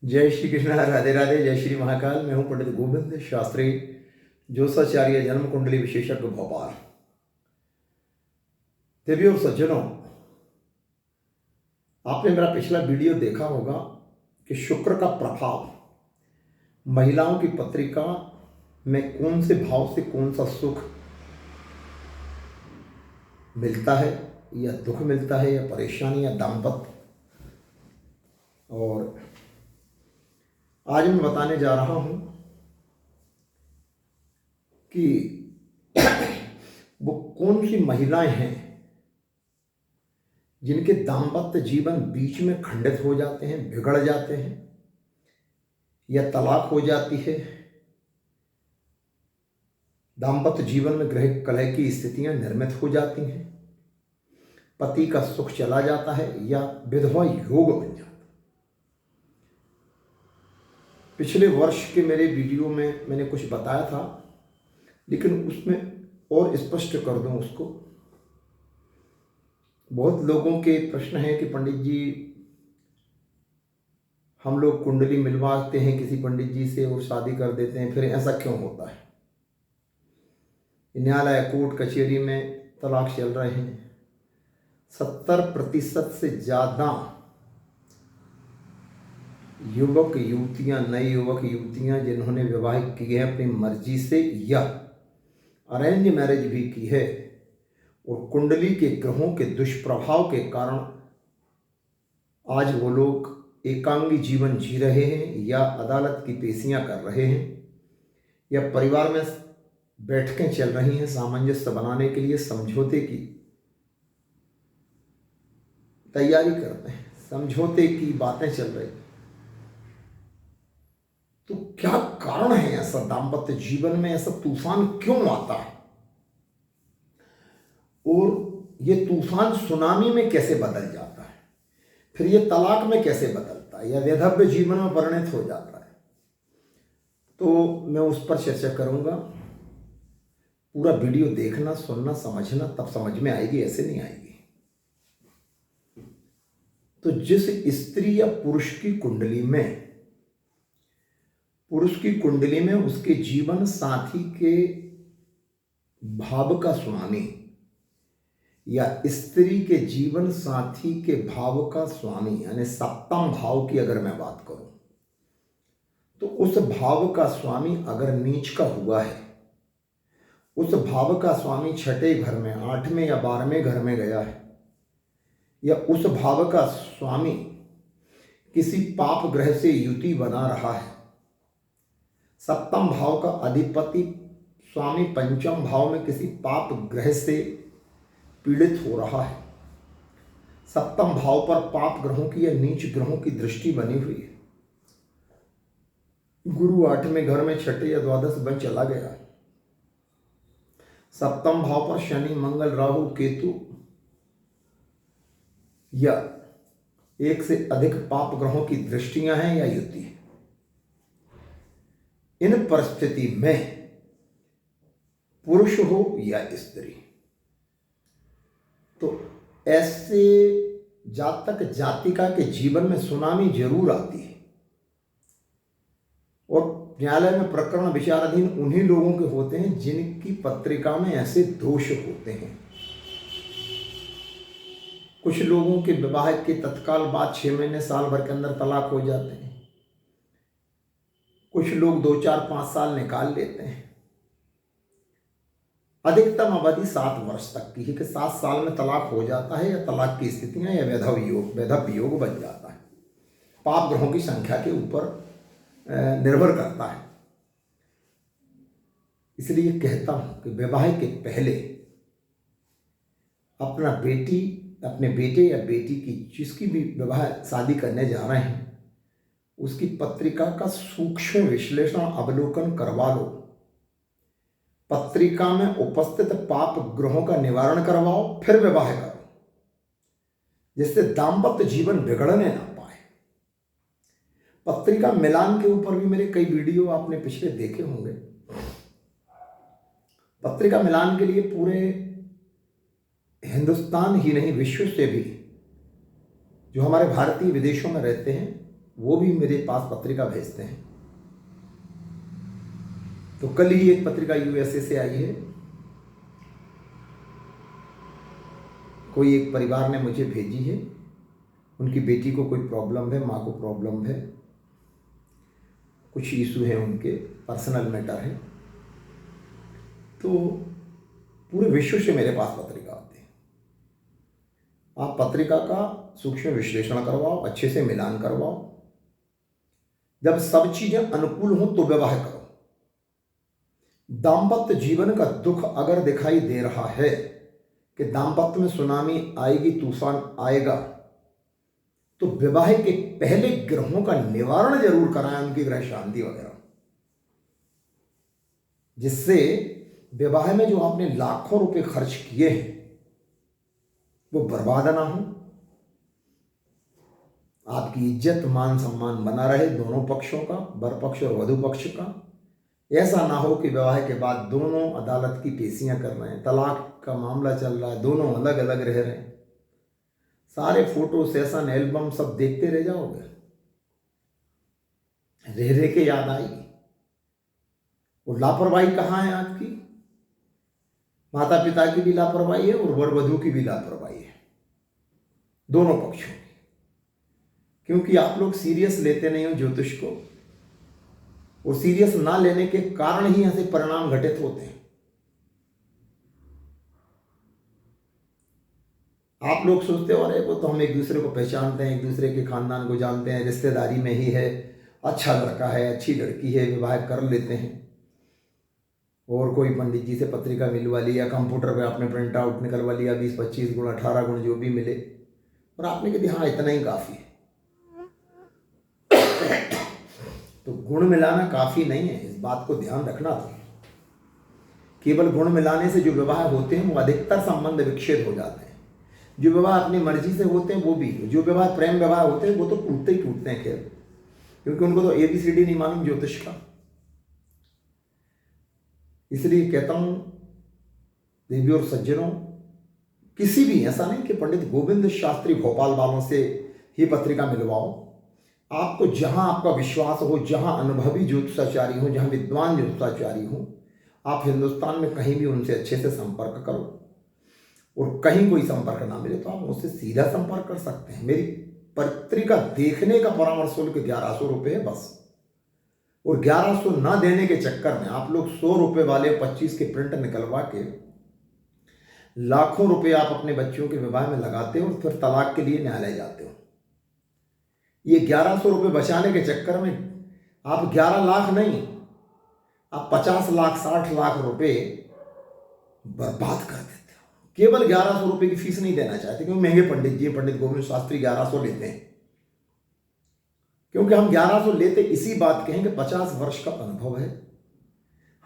जय श्री कृष्ण, राधे राधे, जय श्री महाकाल। मैं हूं पंडित गोविंद शास्त्री, ज्योतिषाचार्य, जन्म कुंडली विशेषज्ञ, भोपाल। देवियों और सज्जनों, आपने मेरा पिछला वीडियो देखा होगा कि शुक्र का प्रभाव महिलाओं की पत्रिका में कौन से भाव से कौन सा सुख मिलता है या दुख मिलता है या परेशानी या दाम्पत्य। और आज मैं बताने जा रहा हूं कि वो कौन सी महिलाएं हैं जिनके दाम्पत्य जीवन बीच में खंडित हो जाते हैं, बिगड़ जाते हैं या तलाक हो जाती है। दाम्पत्य जीवन में गृह कलह की स्थितियां निर्मित हो जाती हैं, पति का सुख चला जाता है या विधवा योग बन जाता है। पिछले वर्ष के मेरे वीडियो में मैंने कुछ बताया था, लेकिन उसमें और स्पष्ट कर दूं उसको। बहुत लोगों के प्रश्न है कि पंडित जी, हम लोग कुंडली मिलवाते हैं किसी पंडित जी से और शादी कर देते हैं, फिर ऐसा क्यों होता है? न्यायालय, कोर्ट कचहरी में तलाक चल रहे हैं। 70% से ज़्यादा युवक युवतियां, नए युवक युवतियां जिन्होंने विवाह किए हैं अपनी मर्जी से या अरेंज मैरिज भी की है, और कुंडली के ग्रहों के दुष्प्रभाव के कारण आज वो लोग एकांगी जीवन जी रहे हैं या अदालत की पेशियां कर रहे हैं या परिवार में बैठकें चल रही हैं सामंजस्य बनाने के लिए, समझौते की तैयारी करते हैं, समझौते की बातें चल रही हैं। तो क्या कारण है ऐसा? दाम्पत्य जीवन में ऐसा तूफान क्यों आता है और ये तूफान सुनामी में कैसे बदल जाता है, फिर ये तलाक में कैसे बदलता है या वैधव्य जीवन में परिणत हो जाता है? तो मैं उस पर चर्चा करूंगा। पूरा वीडियो देखना, सुनना, समझना, तब समझ में आएगी, ऐसे नहीं आएगी। तो जिस स्त्री या पुरुष की कुंडली में उसके जीवन साथी के भाव का स्वामी या स्त्री के जीवन साथी के भाव का स्वामी, यानी सप्तम भाव की अगर मैं बात करूं, तो उस भाव का स्वामी अगर नीच का हुआ है, उस भाव का स्वामी छठे घर में, 8वें या 12वें घर में गया है, या उस भाव का स्वामी किसी पाप ग्रह से युति बना रहा है, सप्तम भाव का अधिपति स्वामी पंचम भाव में किसी पाप ग्रह से पीड़ित हो रहा है, सप्तम भाव पर पाप ग्रहों की या नीच ग्रहों की दृष्टि बनी हुई है, गुरु 8वें घर में छठे या द्वादश बन चला गया, सप्तम भाव पर शनि, मंगल, राहु, केतु या एक से अधिक पाप ग्रहों की दृष्टियां हैं या युति है। इन परिस्थिति में पुरुष हो या स्त्री, तो ऐसे जातक जातिका के जीवन में सुनामी जरूर आती है, और न्यायालय में प्रकरण विचाराधीन उन्हीं लोगों के होते हैं जिनकी पत्रिका में ऐसे दोष होते हैं। कुछ लोगों के विवाह के तत्काल बाद 6 महीने, साल भर के अंदर तलाक हो जाते हैं। कुछ लोग 2, 4, 5 साल निकाल लेते हैं। अधिकतम अवधि 7 वर्ष तक की है कि 7 साल में तलाक हो जाता है या तलाक की स्थितियां या वैधव्य योग बन जाता है। पाप ग्रहों की संख्या के ऊपर निर्भर करता है। इसलिए कहता हूं कि विवाह के पहले अपने बेटे या बेटी की, जिसकी भी विवाह शादी करने जा रहे हैं, उसकी पत्रिका का सूक्ष्म विश्लेषण, अवलोकन करवा लो। पत्रिका में उपस्थित पाप ग्रहों का निवारण करवाओ, फिर विवाह करो, जिससे दाम्पत्य जीवन बिगड़ने ना पाए। पत्रिका मिलान के ऊपर भी मेरे कई वीडियो आपने पिछले देखे होंगे। पत्रिका मिलान के लिए पूरे हिंदुस्तान ही नहीं, विश्व से भी जो हमारे भारतीय विदेशों में रहते हैं वो भी मेरे पास पत्रिका भेजते हैं। तो कल ही एक पत्रिका यूएसए से आई है, कोई एक परिवार ने मुझे भेजी है। उनकी बेटी को कोई प्रॉब्लम है, माँ को प्रॉब्लम है, कुछ इशू है, उनके पर्सनल मैटर है। तो पूरे विश्व से मेरे पास पत्रिका आती है। आप पत्रिका का सूक्ष्म विश्लेषण करवाओ, अच्छे से मिलान करवाओ। जब सब चीजें अनुकूल हो तो विवाह करो। दाम्पत्य जीवन का दुख अगर दिखाई दे रहा है कि दाम्पत्य में सुनामी आएगी, तूफान आएगा, तो विवाह के पहले ग्रहों का निवारण जरूर कराएं, उनकी ग्रह शांति वगैरह, जिससे विवाह में जो आपने लाखों रुपए खर्च किए हैं वो बर्बाद ना हो। आपकी इज्जत मान सम्मान बना रहे दोनों पक्षों का, वर पक्ष और वधू पक्ष का। ऐसा ना हो कि विवाह के बाद दोनों अदालत की पेशियां कर रहे हैं, तलाक का मामला चल रहा है, दोनों अलग अलग रह रहे हैं, सारे फोटो सेशन एल्बम सब देखते रह जाओगे, रह रह के याद आएगी। वो लापरवाही कहाँ है आपकी? माता पिता की भी लापरवाही है और वर वधू की भी लापरवाही है, दोनों पक्षों की। क्योंकि आप लोग सीरियस लेते नहीं हो ज्योतिष को, और सीरियस ना लेने के कारण ही ऐसे परिणाम घटित होते हैं। आप लोग सोचते हो अरे वो तो हम एक दूसरे को पहचानते हैं, एक दूसरे के खानदान को जानते हैं, रिश्तेदारी में ही है, अच्छा लड़का है, अच्छी लड़की है, विवाह कर लेते हैं। और कोई पंडित जी से पत्रिका मिलवा लिया, कंप्यूटर पे आपने प्रिंट आउट निकलवा लिया, 20-25 गुण 18 गुण जो भी मिले, और आपने कहा हाँ इतना ही काफ़ी है। तो गुण मिलाना काफ़ी नहीं है, इस बात को ध्यान रखना था। केवल गुण मिलाने से जो विवाह होते हैं वो अधिकतर संबंध विच्छेद हो जाते हैं। जो विवाह अपनी मर्जी से होते हैं वो भी, जो विवाह प्रेम विवाह होते हैं वो तो टूटते ही टूटते हैं, खैर, क्योंकि उनको तो ABCD नहीं मालूम ज्योतिष का। इसलिए कहता हूं देवी और सज्जनों, किसी भी, ऐसा नहीं कि पंडित गोविंद शास्त्री भोपाल वालों से ही पत्रिका मिलवाओ। आपको जहां आपका विश्वास हो, जहां अनुभवी ज्योतिषाचार्य हो, जहां विद्वान ज्योतिषाचार्य हो, आप हिंदुस्तान में कहीं भी उनसे अच्छे से संपर्क करो। और कहीं कोई संपर्क ना मिले तो आप मुझसे सीधा संपर्क कर सकते हैं। मेरी पत्रिका देखने का परामर्श शुल्क 1100 रुपये है बस। और 1100 ना देने के चक्कर में आप लोग 100 रुपये वाले 25 के प्रिंट निकलवा के लाखों रुपए आप अपने बच्चों के विवाह में लगाते हो और फिर तलाक के लिए न्यायालय जाते हो। ये 1100 रुपये बचाने के चक्कर में आप 11 लाख नहीं, आप 50 लाख 60 लाख रुपए बर्बाद कर देते हो। केवल 1100 रुपये की फीस नहीं देना चाहते, क्योंकि महंगे पंडित जी, पंडित गोविंद शास्त्री 1100 लेते हैं। क्योंकि हम 1100 लेते इसी बात के हैं कि 50 वर्ष का अनुभव है,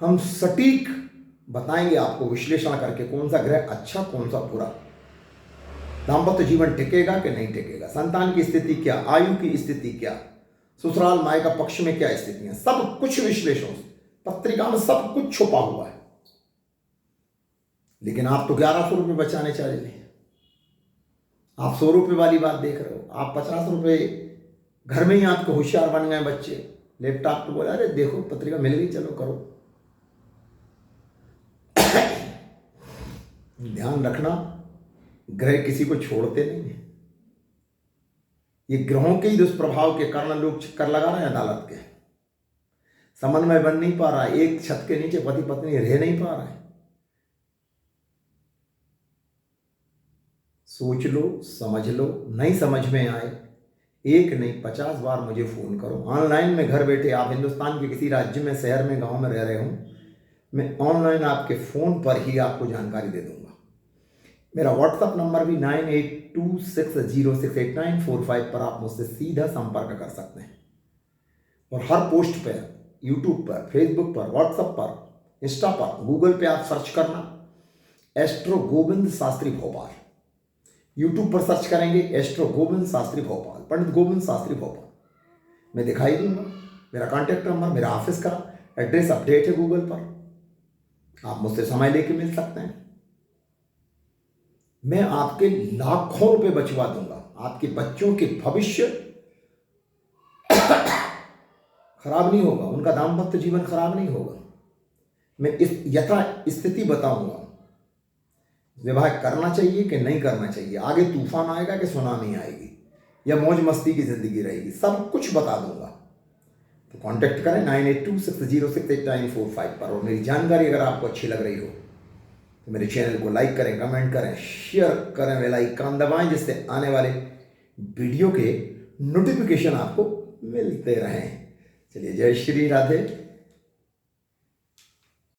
हम सटीक बताएंगे आपको विश्लेषण करके कौन सा ग्रह अच्छा कौन सा बुरा, दाम्पत्य जीवन टिकेगा कि नहीं टिकेगा, संतान की स्थिति क्या, आयु की स्थिति क्या, ससुराल माय का पक्ष में क्या स्थितियां, सब कुछ विश्लेषण पत्रिका में सब कुछ छुपा हुआ है। लेकिन आप तो 1100 रुपये बचाने चाह रहे हैं, आप 100 रुपये वाली बात देख रहे हो। आप 50 रुपये घर में ही आपके होशियार बन गए बच्चे, लैपटॉप पे बोला अरे देखो पत्रिका मिल गई चलो करो। ध्यान रखना, ग्रह किसी को छोड़ते नहीं है। ये ग्रहों के ही दुष्प्रभाव के कारण लोग चक्कर लगा रहे हैं अदालत के, समन्वय बन नहीं पा रहा है, एक छत के नीचे पति पत्नी रह नहीं पा रहे हैं। सोच लो, समझ लो, नहीं समझ में आए एक नहीं 50 बार मुझे फ़ोन करो। ऑनलाइन में घर बैठे, आप हिंदुस्तान के किसी राज्य में, शहर में, गांव में रह रहे हो, मैं ऑनलाइन आपके फ़ोन पर ही आपको जानकारी दे दूंगा। मेरा व्हाट्सअप नंबर भी 9826068945 पर आप मुझसे सीधा संपर्क कर सकते हैं। और हर पोस्ट पर, यूट्यूब पर, फेसबुक पर, व्हाट्सएप पर, इंस्टा पर, गूगल पे आप सर्च करना एस्ट्रो गोविंद शास्त्री भोपाल। यूट्यूब पर सर्च करेंगे एस्ट्रो गोविंद शास्त्री भोपाल, पंडित गोविंद शास्त्री भोपाल, मैं दिखाई दूंगा। मेरा कॉन्टैक्ट नंबर, मेरा ऑफिस का एड्रेस अपडेट है गूगल पर, आप मुझसे समय लेके मिल सकते हैं। मैं आपके लाखों रुपए बचवा दूंगा, आपके बच्चों के भविष्य खराब नहीं होगा, उनका दाम्पत्य जीवन खराब नहीं होगा। मैं इस यथा स्थिति बताऊंगा, विवाह करना चाहिए कि नहीं करना चाहिए, आगे तूफान आएगा कि सुनामी आएगी, या मौज मस्ती की जिंदगी रहेगी, सब कुछ बता दूंगा। तो कांटेक्ट करें 9826068945 पर। और मेरी जानकारी अगर आपको अच्छी लग रही हो तो मेरे चैनल को लाइक करें, कमेंट करें, शेयर करें, बेल आइकन दबाएं, जिससे आने वाले वीडियो के नोटिफिकेशन आपको मिलते रहें। चलिए, जय श्री राधे।